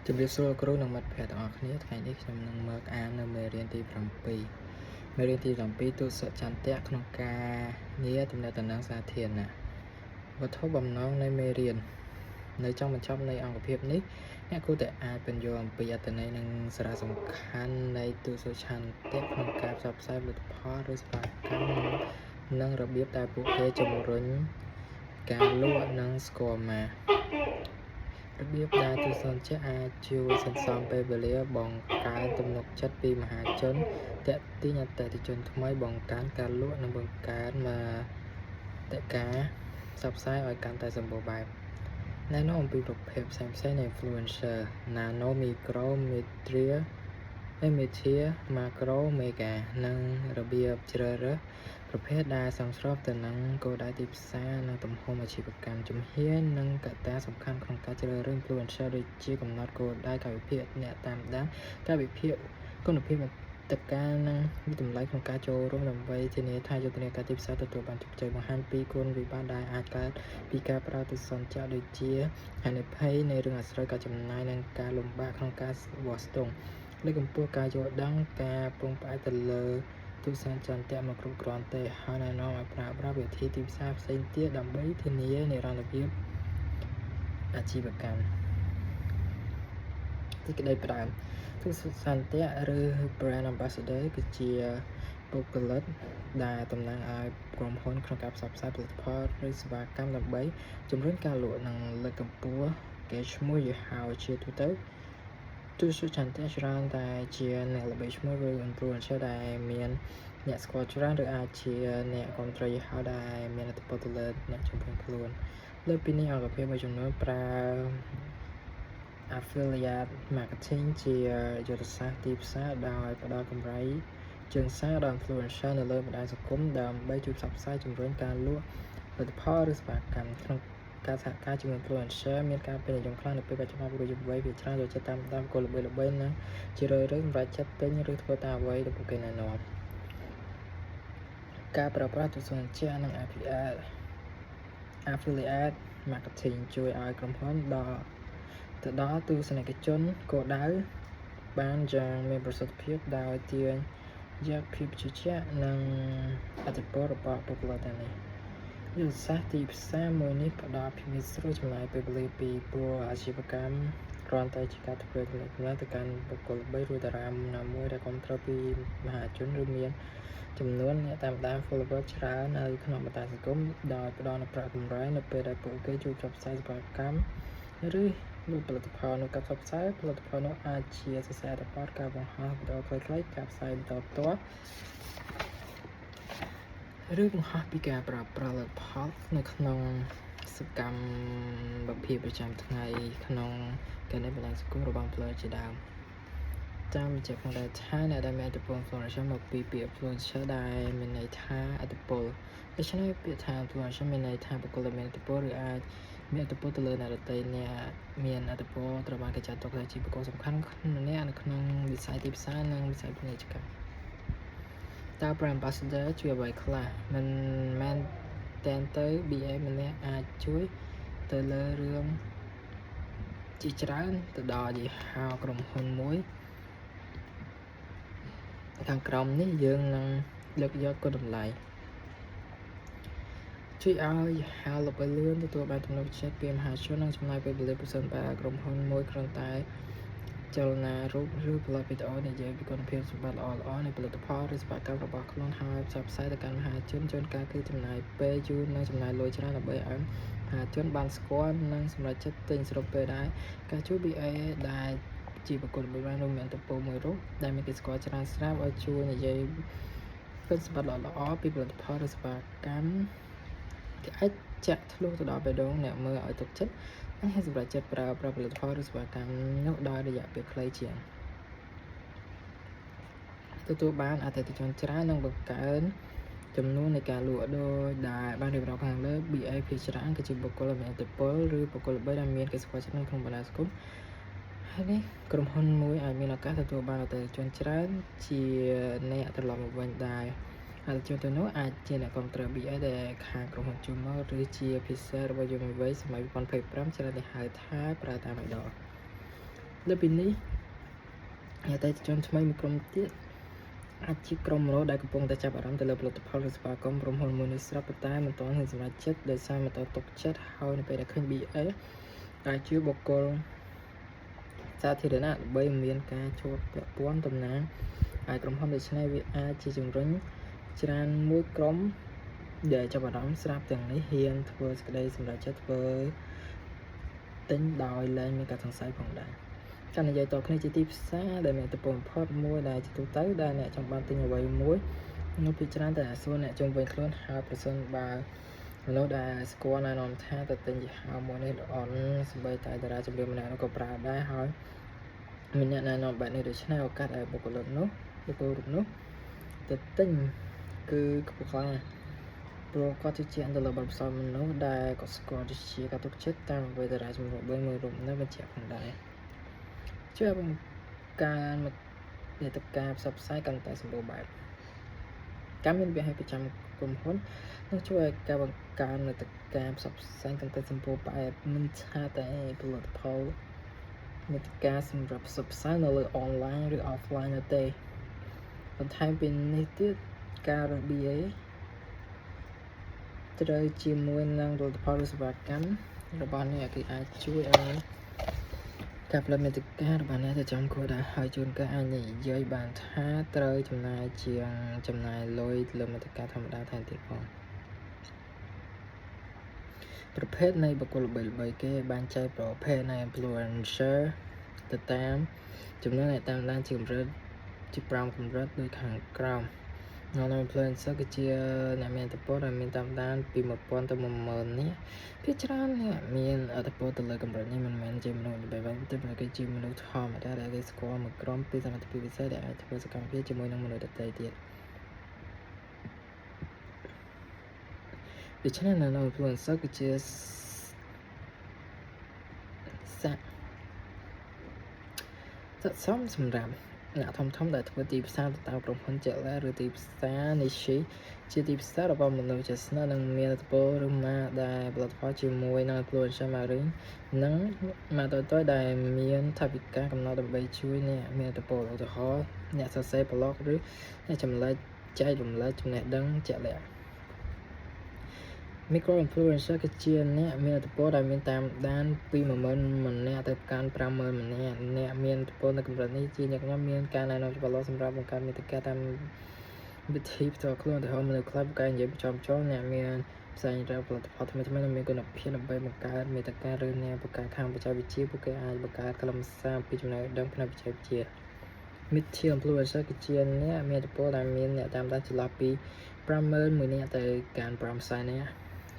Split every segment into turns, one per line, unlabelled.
ជំរាបសួរគ្រូនិងមិត្តភ័ក្តិទាំងអស់គ្នាថ្ងៃនេះខ្ញុំនឹងមកអាននៅមេរៀនទី7មេរៀនទី7ទស្សចន្ទៈក្នុងការងារទំនាក់ទំនងសាធារណៈវត្ថុបំណងនៃមេរៀននៅចុងបញ្ចប់នៃអង្គភាពនេះអ្នកគួរតែអាចពន្យល់អំពីអត្ថន័យនិងសារៈសំខាន់នៃទស្សចន្ទៈក្នុងការផ្សព្វផ្សាយផលិតផលឬសេវាកម្មនិងរបៀបដែលពួកគេជំរុញការលក់និងស្គាល់ម៉ាករបៀបដែលទស្សនវិជ្ជាអាចជួយសន្សំពេលវេលាបង្កើនទំនុកចិត្តពីមហាជនទាក់ទាញអតិថិជនថ្មីបង្កើនការលក់និងបង្កើនមាតិកាផ្សព្វផ្សាយឲ្យកាន់តែសម្បូរបែបណែនាំអំពីប្រភេទផ្សេងៗនៃ influencer nano micro media macro mega និងរបៀបជ្រើសរើសប្រភេទដែលសមស្របទៅនឹងគោលដៅទីផ្សារនិងទំហំអាជីវកម្មជំហាននិងកត្តាសំខាន់ក្នុងការជ្រើសរើស influencer ដូចជាកំណត់គោលដៅកាលវិភាគអ្នកតាមដានកាលវិភាគគុណភាពមាតិកានិងវិតម្លៃក្នុងការចូលរួមដើម្បីធានាថាយុទ្ធនាការទីផ្សារទទួលបានជោគជ័យបង្ហាញពីគុណវិបត្តិដែលអាចកើតពីការប្រើទស្សនវិជ្ជាដូចជាហានិភ័យនៃរឿងអាស្រូវការចំណាយនិងការលំបាកក្នុងការវាស់ស្ទង់លើកកម្ពស់ការយល់ដឹងការពឹងផ្អែកទៅលើទស្សនចន្ទៈមកគ្រប់គ្រាន់ទេហើយណែនាំឲ្យប្រើប្រាស់វិធីទីផ្សារផ្សេងទៀតដើម្បីធានានិរន្តរភាពអាជីវកម្មទីក្តីផ្ដើមទស្សនចន្ទៈឬ brand ambassador គឺជាបុគ្គលិកដែលតំណាងឲ្យក្រុមហ៊ុនក្នុងការផ្សព្វផ្សាយផលិតផលឬសេវាកម្មដើម្បីជំរុញការលក់និងលើកកម្ពស់កេរ្តិ៍ឈ្មោះយីហោជាទូទៅទស្សនចន្ទៈច្រើនតែជាអ្នកល្បីឈ្មោះឬ influencer ដែលមានអ្នកស្គាល់ច្រើនឬអាចជាអ្នកគាំទ្រយីហោដែលមានឥទ្ធិពលទៅលើអ្នកជំនាញខ្លួនលើពីនេះអង្គភាពមួយចំនួនប្រើ affiliate marketing ជាយុទ្ធសាស្ត្រទីផ្សារដោយផ្ដល់កម្រៃជើងសារដល់ influencer នៅលើបណ្ដាញសង្គមដើម្បីជួយផ្សព្វផ្សាយជំរុញការលក់ផលិតផលឬសេវាកម្មក្នុងការសហការជាមួយ influencer មានការពេញនិយមខ្លាំងនៅពេលបច្ចុប្បន្នពលយុវវ័យភាគច្រើនចូលចិត្តតាមគោលល្បីៗនិងជារឿយៗសម្រេចចិត្តទិញឬធ្វើតាមអ្វីដែលពួកគេណែនាំការប្រើប្រាស់ទស្សនវិជ្ជានិង affiliate marketing ជួយឲ្យក្រុមហ៊ុនទៅដល់ទស្សនិកជនគោលដៅបានយ៉ាងមានប្រសិទ្ធភាពដោយទាញយកភាពជឿជាក់និងអត្ថប្រយោជន៍របស់បុគ្គលិកទាំងនេះយុទ្ធសាស្ត្រទីផ្សារមួយនេះផ្ដល់ភាពងាយស្រួលចំណាយពេលវេលាពីព្រោះអាជីវកម្មគ្រាន់តែជាការធ្វើទំនាក់ទំនងទៅកាន់បុគ្គលល្បីឬតារាណាមួយដែលគ្រប់គ្រងពីមហាជនឬមានចំនួនអ្នកតាមដាន follower ច្រើននៅក្នុងបណ្ដាញសង្គមដោយផ្ដល់នូវប្រាក់កម្រៃនៅពេលដែលពួកគេជួយផ្សព្វផ្សាយសេវាកម្មឬលក់ផលិតផលនៅការផ្សព្វផ្សាយផលិតផលនោះអាចជាសរសេរអត្ថបទការបង្ហោះវីដេអូខ្លីៗការផ្សាយបន្តផ្ទាល់ឬបង្ហោះពីការប្រើប្រាស់ផលិតផលនៅក្នុងសកម្មភាពប្រចាំថ្ងៃក្នុងការនៃបណ្ដាញសង្គមរបស់ influencer ជាដើមតាមបញ្ជាក់ផងដែរថាអ្នកដែលមានឥទ្ធិពល influencer មកពីពាក្យ influencer ដែលមានន័យថាឥទ្ធិពលដូច្នេះពាក្យថា influencer មានន័យថាបុគ្គលដែលមានឥទ្ធិពលឬអាចមានឥទ្ធិពលទៅលើអ្នកដទៃអ្នកមានឥទ្ធិពលត្រូវបានគេចាត់ទុកថាជាបុគ្គលសំខាន់ម្នាក់នៅក្នុងវិស័យទីផ្សារនិងវិស័យពាណិជ្ជកម្មតើ brand ambassador ជួយអ្វីខ្លះមិនមែនតែនទៅ BA ម្នាក់អាចជួយទៅលើរឿងជាច្រើនទៅដល់យីហោក្រុមហ៊ុនមួយខាងក្រោមនេះយើងនឹងលើកយកគុណតម្លៃជួយឲ្យហាលល្បីលឿនទទួលបានទំនុកចិត្តពីមហាជននិងចំណាយពេលវេលាប្រសិនបើក្រុមហ៊ុនមួយគ្រាន់តែចលនារូបឬផលិតវីដេអូនិយាយពីគុណភាពសម្បត្តិល្អៗនៃផលិតផលឬសេវាកម្មរបស់ខ្លួនហើយផ្សព្វផ្សាយទៅកាន់មហាជនជួនកាលគឺចំណាយពេលយូរនិងចំណាយលុយច្រើនដើម្បីឲ្យមហាជនបានស្គាល់និងសម្រេចចិត្តទិញសរុបពេលដែរការជួយ BA ដែលជាបុគ្គលល្បីល្បាញរួមមានតពមួយរូបដែលមានគេស្គាល់ច្រើនស្រាប់ឲ្យជួយនិយាយពីសម្បត្តិល្អៗពីផលិតផលឬសេវាកម្មគេអាចចាក់ធ្លុះទៅដល់បេះដូងអ្នកមើលឲ្យទុកចិត្តហើយសម្រាប់ចិត្តប្រើប្រាស់ផលិតផលឬសេវាកម្មនោះដោយរយៈពេលខ្លីជាងទទួលបានអតិថិជនច្រើននិងបង្កើនចំនួននៃការលក់ដោយដែលបានរៀបរាប់ខាងលើ BA ភាគច្រើនគឺជាបុគ្គលមានឥទ្ធិពលឬបុគ្គលល្បីដែលមានគេស្គាល់ច្រើនក្នុងបណ្ដាញសង្គមហើយនេះក្រុមហ៊ុនមួយអាចមានឱកាសទទួលបានអតិថិជនច្រើនជាអ្នកត្រឡប់មកវិញដែរអតិថិជនទាំងនោះអាចជាអ្នកគ្រប់គ្រង BA ដែលខាងក្រុមហ៊ុនជួលមកឬជាភាសារបស់យុវវ័យសម័យ2025ច្រើនតែហៅថាប្រើតាមឯដល លើពីនេះអតិថិជនថ្មីមួយក្រុមទៀតអាចជាក្រុមមនុស្សដែលកំពុងតែចាប់អារម្មណ៍ទៅលើផលិតផលឬសេវាកម្មក្រុមហ៊ុនមួយនេះស្រាប់ប៉ុន្តែមិនទាន់ហ៊ានសម្រេចចិត្តដោយសារមិនទាន់ទុកចិត្តហើយនៅពេលដែលឃើញ BA ដែលជាបុគ្គលសាធារណៈដើម្បីមានការជាប់ពាក់ព័ន្ធតំណាងឲ្យក្រុមហ៊ុនដូច្នេះវាអាចជាជំរុញច្រើនមួយក្រុមដែលចាប់អារម្មណ៍ស្រាប់ទាំងនេះហ៊ានធ្វើសេចក្តីសម្រេចចិត្តធ្វើទិញដោយលែងមានការសង្ស័យផងដែរការនិយាយតគ្នាជាទីផ្សារដែលមានទំហំផុតមួយដែលជាទូទៅដែលអ្នកចង់បានទិញអ្វីមួយនោះពីច្រើនតែសួរអ្នកជុំវិញខ្លួនហើយប្រសិនបើមនុស្សដែលស្គាល់ណែនាំថាទៅទិញយីហោមួយនេះល្អសម្បីតែតារាចម្រៀងម្នាក់នោះក៏ប្រើដែរហើយមានអ្នកណែនាំបែបនេះដូច្នេះឱកាសឲ្យបុគ្គលិកនោះទៅទិញគឺខ្ពស់ខ្លាំងព្រោះគាត់ជឿជាក់ទៅលើបទពិសោធន៍មនុស្សដែលគាត់ស្គាល់ជាការទុកចិត្តតាមអ្វីតារាចម្រៀងមួយរូបនោះបញ្ជាក់ផងដែរជួយឲ្យបង្កើនមាតិកាផ្សព្វផ្សាយកាន់តែសម្បូរបែបការមានវិហ័យប្រចាំក្រុមហ៊ុននឹងជួយឲ្យការបង្កើនមាតិកាផ្សព្វផ្សាយកាន់តែសម្បូរបែបមិនថាតែផលិតផលមាតិកាសម្រាប់ផ្សព្វផ្សាយនៅលើអនឡាញឬ offline នោះទេបន្ថែមពីនេះទៀតការរក BA ត្រូវជាមួយនឹងផលិតផលឬសេវាកម្មរបស់អ្នកគឺអាចជួយឲ្យការផលិតមាតិការបស់អ្នកទៅចំគោលដៅហើយជួនកាលអាចនិយាយបានថាត្រូវចំណាយជាងចំណាយលុយលើមាតិកាធម្មតាថែមទៀតផងប្រភេទនៃបុគ្គលល្បីៗគេបានចែកប្រភេទនៃ influencer ទៅតាមចំនួនអ្នកតាមដានជាកម្រិតជា5កម្រិតដូចខាងក្រោមinfluencer គឺជាអ្នកមានឥទ្ធិពលដែលមានតាមដានពី1000ទៅ10000នាក់ភាគច្រើនអ្នកមានឥទ្ធិពលទៅលើកម្រិតនេះមិនមែនជាមនុស្សល្បីៗទេប៉ុន្តែគេជាមនុស្សធម្មតាដែលគេស្គាល់មួយក្រុមពីសមត្ថភាពពិសេសដែលអាចធ្វើសកម្មភាពជាមួយនឹងមនុស្សដទៃទៀតដូច្នេះនៅ influencer គឺជាស័ក្តិសមសម្រាប់អ្នកធំដែលធ្វើទីផ្សារទៅតាមក្រុមហ៊ុនជាក់លាក់ឬទីផ្សារ niche ជាទីផ្សាររបស់មនុស្សជាស្និទ្ធនិងមានឥទ្ធិពលឬម៉ាកដែលផលិតផលជាមួយនឹង influencer marketing និងម៉ាកតូចៗដែលមានថវិកាកំណត់ដើម្បីជួយអ្នកមានឥទ្ធិពលឧទាហរណ៍អ្នកសរសេរ blog ឬអ្នកចែករំលែកចំណេះដឹងជាក់លាក់micro influencer គឺជាអ្នកមានឥទ្ធិពលដែលមានតាមដានពី10000ម្នាក់ទៅកាន់50000ម្នាក់អ្នកមានឥទ្ធិពលនៅកម្រិតនេះជាញឹកញាប់មានការណែនាំច្បាស់លាស់សម្រាប់បង្កើតមាតិកាតាមវិធីផ្ទាល់ខ្លួនឧទាហរណ៍មនុស្សខ្លះបង្កើតនិយាយចំអ្នកមានផ្សាយរកផលិតផលថ្មីនិងមានគុណភាពដើម្បីបង្កើតមាតិកាឬអ្នកបង្កើតខាងបច្ចេកវិទ្យាពួកគេអាចបង្កើតខ្លឹមសារពីចំណេះដឹងផ្នែកបច្ចេកវិទ្យា Mid-tier influencer គឺជាអ្នកមានឥទ្ធិពលដែលមានអ្នកតាមដានចន្លោះពី50000នាក់ទៅកាន់500,000នាក់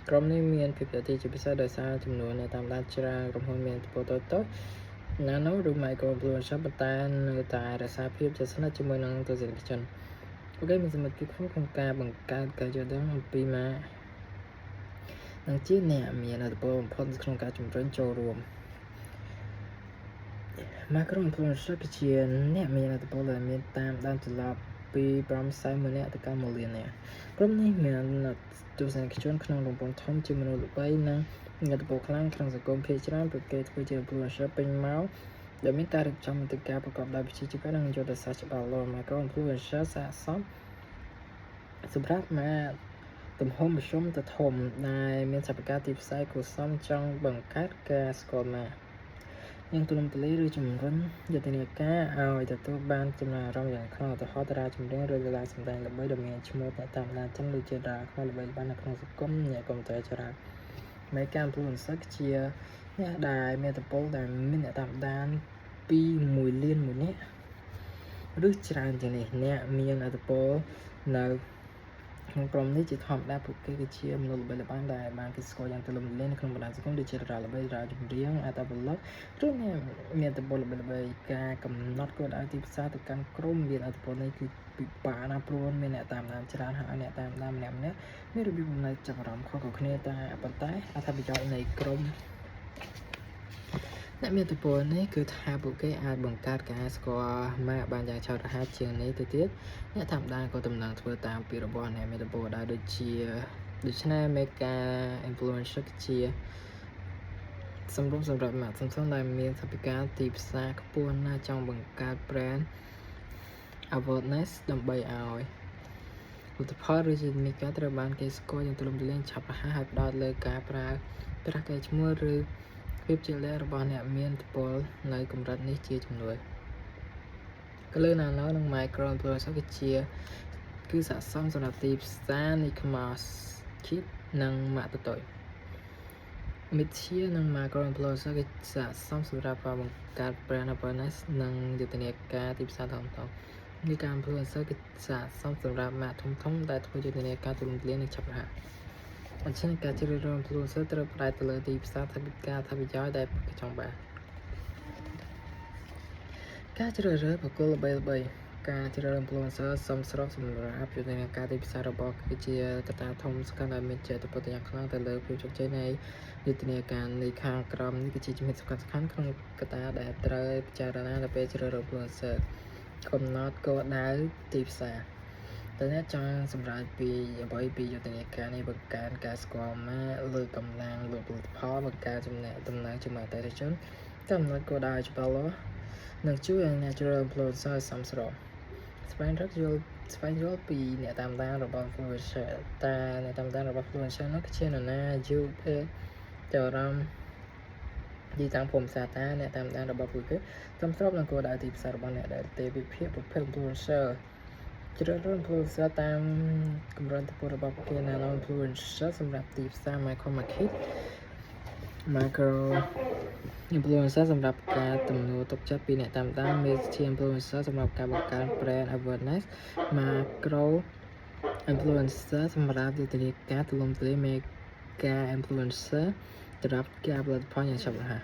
ក្រុមនេះមានភាពទាក់ទាញជាពិសេសដោយសារចំនួនអ្នកតាមដានច្រើនក្រុមហ៊ុនមានឥទ្ធិពលតូច nano ឬ micro influencer ប៉ុន្តែនៅតែរក្សាភាពជិតស្និទ្ធជាមួយនឹងទស្សនិកជនពួកគេមានសមត្ថភាពខ្ពស់ក្នុងការបង្កើតការយល់ដឹងអំពីម៉ាកនិងជាអ្នកមានឥទ្ធិពលបំផុតក្នុងការជំរុញចូលរួម Macro influencer គឺជាអ្នកមានឥទ្ធិពលដែលមានតាមដានចន្លោះពី500,000នាក់ទៅកាន់1លាននាក់ក្រុមនេះមានទស្សនិកជនក្នុងរង្វង់ធំជាមនុស្សល្បីនិងមានឥទ្ធិពលខ្លាំងក្នុងសង្គមភាគច្រើនពួកគេធ្វើជា influencer ពេញម៉ោងដែលមានការរៀបចំមាតិកាប្រកបដោយវិជ្ជាជីវៈនិងយុទ្ធសាស្ត្រច្បាស់លាស់ Macro influencer ស័ក្តិសមសម្រាប់ទំហំមធ្យមទៅធំដែលមានសិប្បកម្មទីផ្សារគួរសមចង់បង្កើតការស្គាល់ម៉ាកយ៉ាងទូលំទូលាយឬជំរុញយុទ្ធនាការឲ្យទទួលបានចំណាយអារម្មណ៍យ៉ាងខ្លាំងឧទាហរណ៍តារាចម្រៀងឬកីឡាសម្ដែងល្បីដែលមានឈ្មោះអ្នកតាមដានចឹងដូចជាតារាខ្មែរល្បីបាននៅក្នុងសង្គមអ្នកគាំទ្រច្រើនមេការ influencer ជាអ្នកដែលមានឥទ្ធិពលដែលមានអ្នកតាមដានពី1លាន1នាក់ឬច្រើនជាងនេះអ្នកមានឥទ្ធិពលនៅក្នុងក្រុមនេះជាធម្មតាពួកគេគឺជាមនុស្សល្បីល្បាញដែលបានគេស្គាល់យ៉ាងទូលំទូលាយនៅក្នុងបណ្ដាញសង្គមដូចជាតារាល្បីតារាចម្រៀងអត្តពលិកឬអ្នកមានឥទ្ធិពលល្បីៗការកំណត់គោលដៅទីផ្សារទៅកាន់ក្រុមមានឥទ្ធិពលនេះគឺពិបាកណាស់ព្រោះមានអ្នកតាមដានច្រើនហើយអ្នកតាមដានម្នាក់ៗមានរបៀបបំណែកចាប់អារម្មណ៍ខុសៗគ្នាតែប៉ុន្តែអត្ថប្រយោជន៍នៃក្រុមអ្នកមានឥទ្ធិពលនេះគឺថាពួកគេអាចបង្កើតការស្គាល់ម៉ាកបានយ៉ាងឆាប់រហ័សជាងនេះទៅទៀតអ្នកតាមដានក៏តំណែងធ្វើតាមពីរបស់អ្នកមានឥទ្ធិពលដែរដូច្នេះមេការ influencer ជា សម្រាប់ម៉ាកសំខាន់ដែលមានថវិកាទីផ្សារខ្ពស់ណាស់ចង់បង្កើត brand awareness ដើម្បីឲ្យលទ្ធផលឬជានិកាត្រូវបានគេស្គាល់យ៉ាងទូលំទូលាយឆាប់រហ័សហើយផ្ដោតលើការប្រើប្រាស់កែឈ្មោះឬភាពជាក់លាក់របស់អ្នកមានឥទ្ធិពលនៅកម្រិតនេះជាជំនួយក៏លើ nano និង micro influencer គឺស័ក្តិសមសម្រាប់ទីផ្សារ niche market និងម៉ាកតូច Mid-tier និង macro influencer គឺស័ក្តិសមសម្រាប់ការបង្កើត brand awareness និងយុទ្ធនាការទីផ្សារធំៗនេះការ influencer គឺស័ក្តិសមសម្រាប់ម៉ាកធំៗដែលធ្វើយុទ្ធនាការទូលំទូលាយនិងឆាប់រហ័សអញ្ចឹងការជ្រើសរើស influencer ត្រូវផ្ដោតទៅលើទីផ្សារថវិកាប្រយោជន៍ដែលគេចង់បានការជ្រើសរើសបុគ្គលល្បីៗការជ្រើសរើស influencer សមស្របសម្រាប់យុទ្ធនាការទីផ្សាររបស់គឺជាកត្តាធំសំខាន់ដែលមានជាឥទ្ធិពលយ៉ាងខ្លាំងទៅលើភាពជោគជ័យនៃយុទ្ធនាការនៃខាងក្រោមនេះគឺជាជំហានសំខាន់ក្នុងកត្តាដែលត្រូវពិចារណានៅពេលជ្រើសរើស influencer កំណត់គោលដៅទីផ្សារតើអ្នកចង់សម្រេចអ្វីពីយុទ្ធនាការនេះបង្កើនការស្គាល់ម៉ាកលើកកម្លាំងលក់ផលិតផលបង្កើតទំនាក់ទំនងជាមួយអតិថិជនកំណត់គោលដៅច្បាស់លាស់និងជួយឲ្យអ្នកជ្រើសរើស influencer សមស្របស្វែងរកពីអ្នកតាមដានរបស់ influencer តើអ្នកតាមដានរបស់ influencer នោះគឺជានរណាយូរពេកទៅអារម្មណ៍ទីតាំងភូមិសាស្ត្រអ្នកតាមដានរបស់ពួកគេសមស្របនឹងគោលដៅទីផ្សាររបស់អ្នកដែលទេវិភាគប្រភេទ influencer ជ្រើសរើស influencer តាមកម្រិតឥទ្ធិពលរបស់ពួកគេ nano influencer សម្រាប់ទីផ្សារ micro market macro influencer សម្រាប់ការទំនួលទុកចិត្តពីអ្នកតាមដាន mid-tier influencer សម្រាប់ការបង្កើន brand awareness macro influencer សម្រាប់យុទ្ធនាការទូលំទូលាយ mega influencer សម្រាប់ការផលិតផលយ៉ាងឆាប់រហ័ស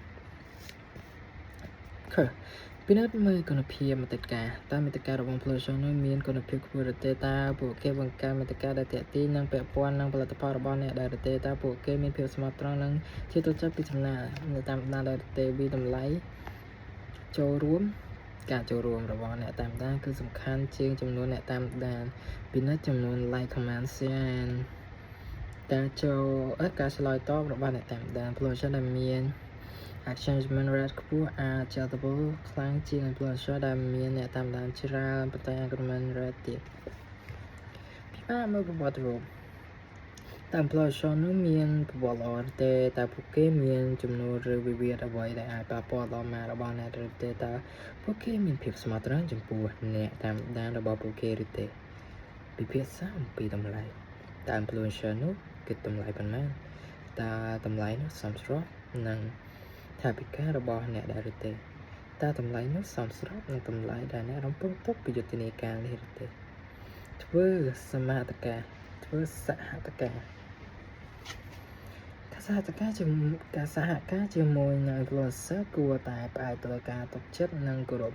ពិនិត្យមើលគុណភាពមាតិកាតើមាតិការបស់ influencer នោះមានគុណភាពខ្ពស់ឬទេតើពួកគេបង្កើតមាតិកាដែលទាក់ទាញនិងពាក់ព័ន្ធនឹងផលិតផលរបស់អ្នកដែរឬទេតើពួកគេមានភាពស្មោះត្រង់និងជាទូចិត្តពីចំណាអ្នកតាមដានដែរឬទេវាតម្លៃចូលរួមការចូលរួមរបស់អ្នកតាមដានគឺសំខាន់ជាងចំនួនអ្នកតាមដានពិនិត្យចំនួន like comment share ការឆ្លើយតបរបស់អ្នកតាមដាន influencer ដែលមាន engagement rate ខ្ពស់អាចចែកទៅខ្លាំងជាង influencer ដែលមានអ្នកតាមដានច្រើនប៉ុន្តែ engagement rate ទាបពិបាកមើលប្រវត្តិរូបតើ influencer នោះមានប្រវត្តិល្អឬទេតើពួកគេមានចំនួនឬវិវាទអ្វីដែលអាចប៉ះពាល់ដល់ម៉ាករបស់អ្នកឬទេតើពួកគេមានភាពស្មោះត្រង់ចំពោះអ្នកតាមដានរបស់ពួកគេឬទេពិភាក្សាអំពីតម្លៃតើ influencer នោះគិតតម្លៃប៉ុន្មានតើតម្លៃនោះសមស្របនឹងថវិការបស់អ្នកដែរឬទេតើតម្លៃនោះសមស្របនឹងតម្លៃដែលអ្នករំពឹងទុកពីយុទ្ធនាការនេះឬទេធ្វើសហការជាមួយនឹង influencer គួរតែផ្អែកលើការទុកចិត្តនិងគោរព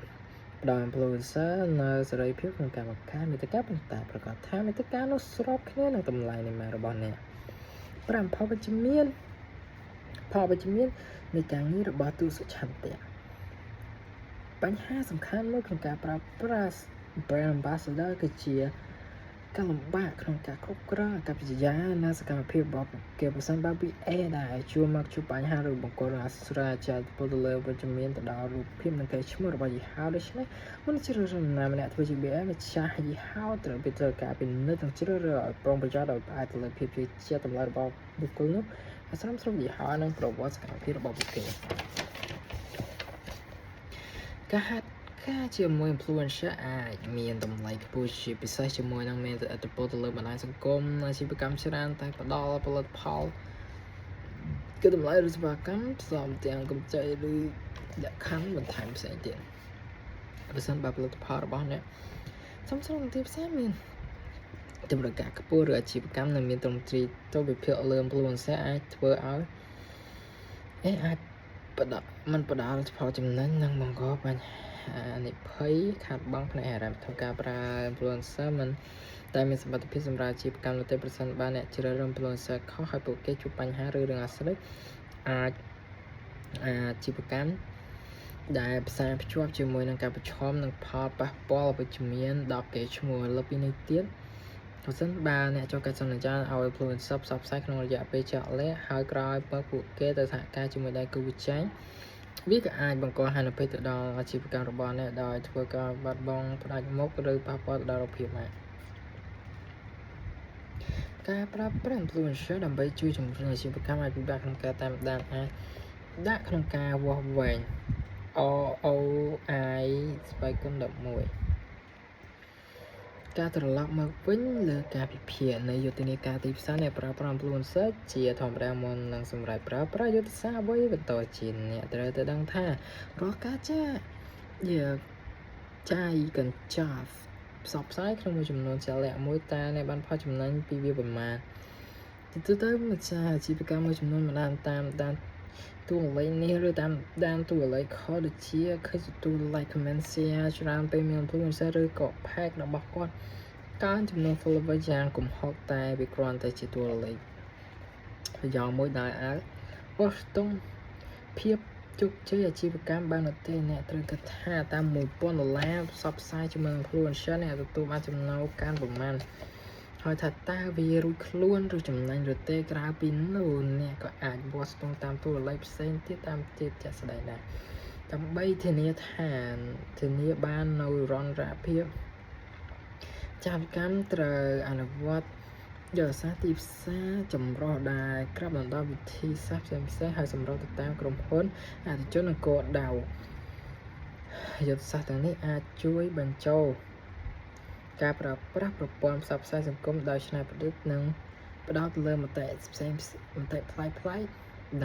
ផ្ដល់ influencer នៅសេរីភាពក្នុងការបង្កើតមាតិកាប៉ុន្តែប្រកាសថាមាតិកានោះស្របគ្នានឹងតម្លៃនៃម៉ាករបស់អ្នក5ផលវិជ្ជមាននៃការងាររបស់ទូតសុឆន្ទៈបញ្ហាសំខាន់មួយក្នុងការប្រើប្រាស់ brand ambassador គឺជាការលំបាកក្នុងការគ្រប់គ្រងអកប្បកិរិយានិងសកម្មភាពរបស់ពួកគេប្រសិនបើ PA ដែលជួបបញ្ហាឬបង្កអាស្រ័យជាពលទៅលើវិជ្ជមានទៅដល់រូបភាពនិងកេរ្តិ៍ឈ្មោះរបស់យីហោដូច្នេះមុនជ្រើសរើសណាម្នាក់ធ្វើជា BA ម្ចាស់យីហោត្រូវពិចារណាពិនិត្យនិងជ្រើសរើសឲ្យប្រុងប្រយ័ត្នដោយផ្អែកទៅលើភាពជឿជាក់តម្លៃរបស់បុគ្គលនោះហើយស្របយីហោនិងប្រវត្តិសកម្មភាពរបស់ពួកគេការហាត់ការជាមួយ influencer អាចមានតម្លៃខ្ពស់ជាពិសេសជាមួយនឹងមានឥទ្ធិពលទៅលើបណ្ដាញសង្គមអាជីវកម្មច្រើនតែផ្ដល់ផលិតផលគឺតម្លៃឬសេវាកម្មផ្សំទាំងកម្ចីឬលក្ខខណ្ឌបន្ថែមផ្សេងទៀតប្រសិនបើផលិតផលរបស់អ្នកសមស្របនឹងទីផ្សារមានតម្រូវការខ្ពស់ឬអាជីវកម្មដែលមានទំត្រីទៅវិភាគលើ influencer អាចធ្វើឲ្យអាចមិនផ្ដល់ផលចំណេញនិងបង្កបញ្ហានិភ័យខាតបង់ផ្នែកហិរញ្ញវត្ថុការប្រើ influencer មិនតែមានសមត្ថភាពសម្រាប់អាជីវកម្មនោះទេប្រសិនបើអ្នកជ្រើសរើស influencer ខុសហើយពួកគេជួបបញ្ហាឬរឿងអាស្រូវអាចអាជីវកម្មដែលផ្សារភ្ជាប់ជាមួយនឹងការប្រឈមនឹងផលប៉ះពាល់អវិជ្ជមានដល់កេរ្តិ៍ឈ្មោះលើពីនេះទៀត បើសិនបើអ្នកចូលកិច្ចសន្យាឲ្យខ្លួនសពផ្សព្វផ្សាយក្នុងរយៈពេលជាក់លាក់ហើយក្រោយមកពួកគេទៅសហការជាមួយដៃគូប្រជែងវាក៏អាចបង្កហានិភ័យទៅដល់អាជីវកម្មរបស់អ្នកដោយធ្វើការបាត់បង់ផ្ដាច់មុខឬប៉ះពាល់ទៅដល់រូបភាពអ្នកការប្រើប្រាស់ influencer ដើម្បីជួយជំរុញអាជីវកម្មអាចពិបាកក្នុងការតាមដានអាចដាក់ក្នុងការវាស់វែង ROI ស្វ័យគុណ11ការត្រឡប់មកវិញលើការពិភាក្សានៃយុទ្ធនាការទីផ្សារអ្នកប្រើប្រាស់ influencer ជាធម្មតាមុននឹងសម្រេចប្រើប្រាស់យុទ្ធសាស្ត្រអ្វីបន្តជាអ្នកត្រូវតែដឹងថារាល់ការចាយកញ្ចប់ផ្សព្វផ្សាយក្នុងមួយចំនួនជាក់លាក់មួយតើអ្នកបានផលចំណេញពីវាប៉ុន្មានទៅម្ចាស់អាជីវកម្មមួយចំនួនមិនតាមដានតួលេខនេះឬតាមដានតួលេខខុសដូចជាឃើញតួលេខ comment share ច្រើនពេលមាន influencer ឬក៏ page របស់គាត់កើនចំនួន follower យ៉ាងគំហុកតែវាគ្រាន់តែជាតួលេខយ៉ាងមួយដែលអាចបោះស្ទង់ភាពជោគជ័យអាជីវកម្មបាននោះទេអ្នកត្រូវគិតថាតាម$1000ផ្សព្វផ្សាយជាមួយ influencer អ្នកទទួលបានចំណូលកាន់ប្រមាណហើយថាតើវារួចខ្លួនឬចំណេញឬទេក្រៅពីនោះអ្នកក៏អាចបោះស្ទង់តាមតួលេខផ្សេងទៀតតាមជាក់ស្ដែងដែរដើម្បីធានាបាននូវរន្តរភាពអាជីវកម្មត្រូវអនុវត្តយុទ្ធសាស្ត្រទីផ្សារចម្រុះដែលក្រាបដណ្ដប់វិធីសាស្ត្រផ្សេងៗហើយសម្រុះទៅតាមក្រុមហ៊ុនអតិថិជននិងគោលដៅយុទ្ធសាស្ត្រទាំងនេះអាចជួយបញ្ចូលការប្រើប្រាស់ប្រព័ន្ធផ្សព្វផ្សាយសង្គមដោយច្នៃប្រឌិតនិងផ្ដោតលើមតិផ្សេងមតិប្លែកៗ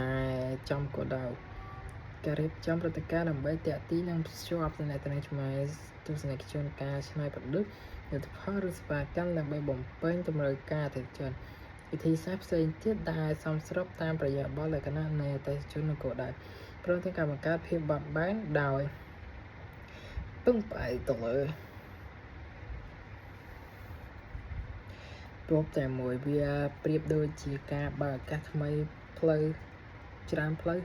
ដែលចំគោលដៅការរៀបចំព្រឹត្តិការណ៍ដើម្បីទាក់ទាញនិងភ្ជាប់ទំនាក់ទំនងជាមួយទស្សនិកជនការច្នៃប្រឌិតយុទ្ធផលឬសេវាកម្មដើម្បីបំពេញតម្រូវការអតិថិជនវិធីសាស្ត្រផ្សេងទៀតដែលសមស្របតាមប្រយោជន៍លក្ខណៈនៃអតិថិជននិងគោលដៅព្រមទាំងការបង្កើតភាពបត់បែនដោយពឹងផ្អែកទៅលើព្រមតែមួយវាប្រៀបដូចជាការបើកឱកាសថ្មីផ្លូវច្រើនផ្លូវ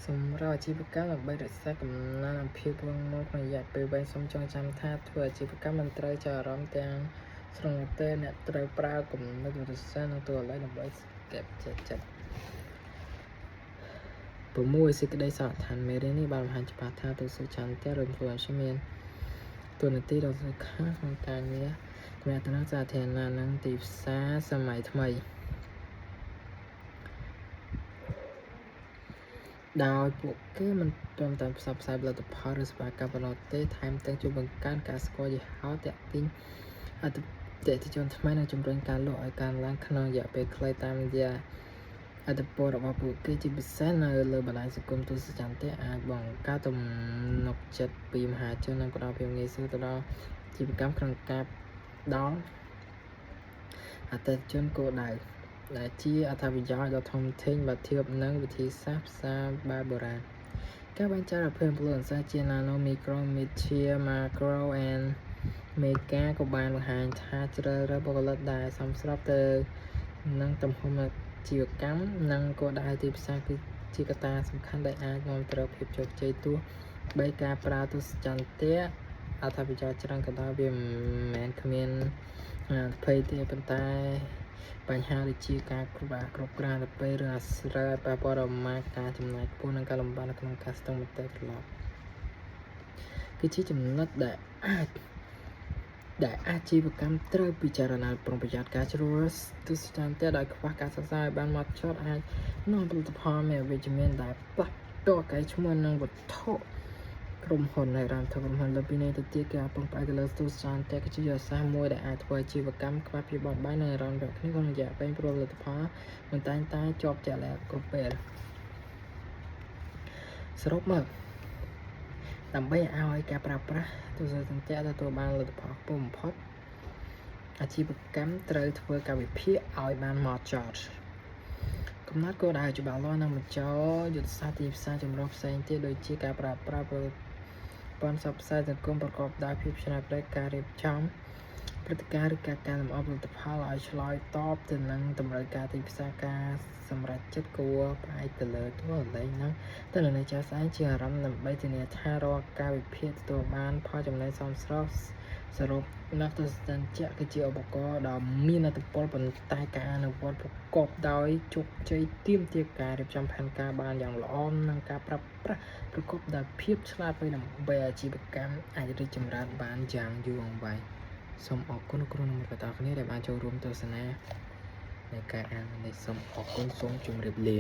សម្រាប់អាជីវកម្មដើម្បីរក្សាកំណើនភាពវឹងមាំក្នុងរយៈពេលវែងសូមចងចាំថាធ្វើអាជីវកម្មមិនត្រូវចាប់អារម្មណ៍ទាំងស្រុងទេអ្នកត្រូវប្រើគំនិតវិទ្យាសាស្ត្រនិងតួលេខដើម្បីស្កេបចិត្ត6សេចក្តីសន្និដ្ឋានមេរៀននេះបានបង្ហាញច្បាស់ថាទស្សនចន្ទឬ influencer មានតួនាទីដ៏សំខាន់ក្នុងការងារទំនាក់ទំនងសាធារណៈនិងទីផ្សារសម័យថ្មីដោយពួកគេមិនត្រឹមតែផ្សព្វផ្សាយផលិតផលឬសេវាកម្មប៉ុណ្ណោះទេថែមទាំងជួយបង្កើនការស្គាល់យីហោទាក់ទាញអតិថិជនថ្មីនិងជំរុញការលក់ឲ្យកើនឡើងក្នុងរយៈពេលខ្លីតាមរយៈអត្ថប្រយោជន៍របស់ពួកគេជាពិសេសនៅលើបណ្ដាញសង្គមទស្សនចន្ទអាចបង្កើតទំនុកចិត្តពីមហាជននិងផ្ដល់ភាពងាយស្រួលទៅដល់អាជីវកម្មក្នុងការដល់អតិថិជនគោលដៅដែលជាអត្ថប្រយោជន៍ដ៏ធំធេងបើធៀបនឹងវិធីសាស្ត្រផ្សារបែបបុរាណការបែងចែកប្រភេទ influencer ជា nano micro media macro and mega ក៏បានបង្ហាញថាជ្រើសរើសបុគ្គលិកដែលសមស្របទៅនឹងទំហំអាជីវកម្មនិងគោលដៅទីផ្សារគឺជាកត្តាសំខាន់ដែលអាចនាំទៅរកភាពជោគជ័យទោះបីការប្រើទស្សនចន្ទៈអត្ថប្រយោជន៍ច្រើនក៏ដោយវាមិនមែនគ្មានភ័យទេប៉ុន្តែបញ្ហាដូចជាការគ្រប់គ្រងទៅពេលឬអាស្រ័យប៉ះពាល់ដល់ម៉ាកការចំណាយខ្ពស់និងការលំបាកនៅក្នុងការស្ទង់មតិត្រឡប់គឺជាចំណុចដែលអាជីវកម្មត្រូវពិចារណាប្រុងប្រយ័ត្នការជ្រើសរើសទស្សនចន្ទៈដោយខ្វះការសិក្សាឲ្យបានហ្មត់ចត់អាចនាំផលិតផលមានអវិជ្ជមានដែលផ្លាស់ប្ដូរកែឈ្មោះនិងវត្ថុក្រុមហ៊ុននៃរ៉ាំធក្រុមហ៊ុនលើពីនេះទៅទៀតការពឹងផ្អែកទៅលើទស្សនចន្ទៈគឺជាយុទ្ធសាស្ត្រមួយដែលអាចធ្វើអាជីវកម្មខ្វះភាពបត់បែននិងរំលឹកគ្នាក្នុងរយៈពេលព្រោះផលិតផលមិនតែងតែជាប់ជាក់លាក់គ្រប់ពេលសរុបមកដើម្បីឲ្យការប្រើប្រាស់ទស្សនចន្ទៈទទួលបានលទ្ធផលខ្ពស់បំផុតអាជីវកម្មត្រូវធ្វើការវិភាគឲ្យបានហ្មត់ចត់កំណត់គោលដៅច្បាស់លាស់និងបញ្ចូលយុទ្ធសាស្ត្រទីផ្សារចម្រុះផ្សេងទៀតដូចជាការប្រើប្រាស់ប្រព័ន្ធផ្សព្វផ្សាយសង្គមប្រកបដោយភាពច្នៃប្រឌិតការរៀបចំ ព្រឹត្តិការណ៍ឬការលម្អផលិតផលឲ្យឆ្លើយតបទៅនឹងតម្រូវការទីផ្សារការសម្រេចចិត្តគួរផ្អែកទៅលើតួលេខនិងទិន្នន័យជាក់ស្ដែងជាអារម្មណ៍ដើម្បីធានាថារាល់ការវិភាគទទួលបានផលចំណេញសមស្របសរុបនិងទស្សនៈគឺជាឧបករណ៍ដ៏មានឥទ្ធិពលប៉ុន្តែការអនុវត្តប្រកបដោយជោគជ័យទាមទារការរៀបចំផែនការបានយ៉ាងល្អនិងការប្រើប្រាស់ប្រកបដោយភាពឆ្លាតវៃដើម្បីអាជីវកម្មអាចរីកចម្រើនបានយ៉ាងយូរអង្វែងសូមអរគុណគ្រូនិងមិត្តភ័ក្តិទាំងអស់គ្នាដែលបានចូលរួមទស្សនានៃការអាននេះសូមអរគុណសូមជម្រាបលា